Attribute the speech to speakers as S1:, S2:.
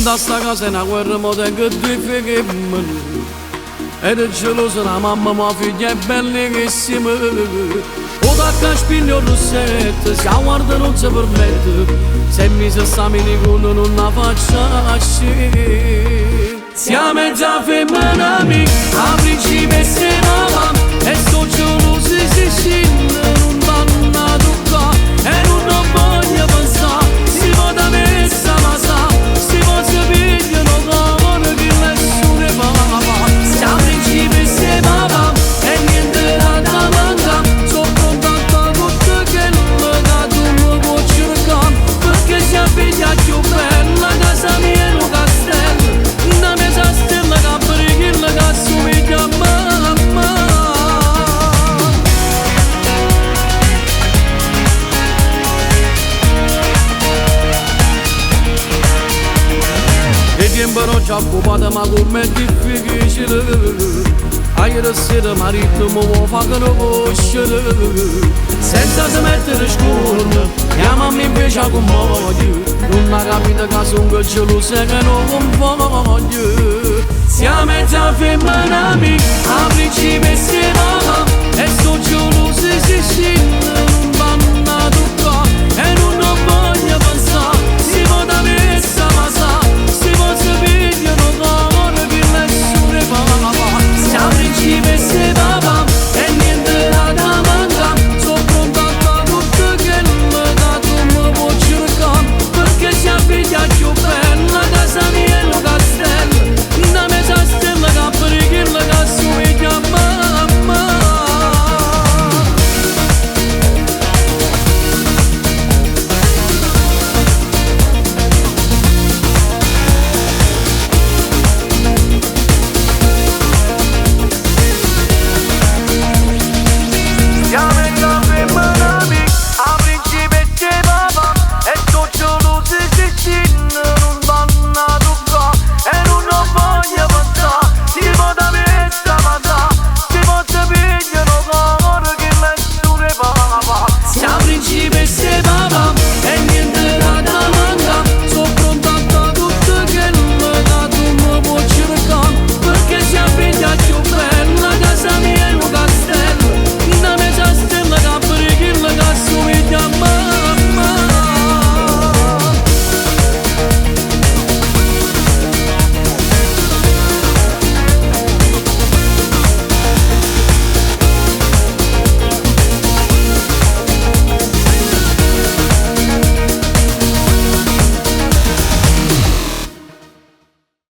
S1: Da sta casa è una guerra, mo tengo due figlie ed è gelosa la mamma, ma figlia è bellissima. O tacca spiglio rossetto, si guarda non si permette, se mi si sta minicuno non la faccia ascì. Siamo mezza femmina amica, la principessa e mamma, e sto geloso si scende, non vanno a toccare, e non voglio pensare, si vota messa ma sa, si possa pigliano come che nessuno fa. Siamo principessa e mamma, e niente da manca, sono contenta tutto che tu mi puoi cercare, perché si appiglia più bella, casa mia è un castello, una mesa stella che brilla che assomiglia a mamma. E tempo non ci ha occupato ma com'è difficile, ieri sera marito mi vuoi far conoscere, senza smettere scorno, mia mamma invece ha convoglio, non ha capito che sono che geloso e che non voglio. Siamo mezza femmina amica, la principessa e mamma, e sto geloso si scende, non vanno a toccare,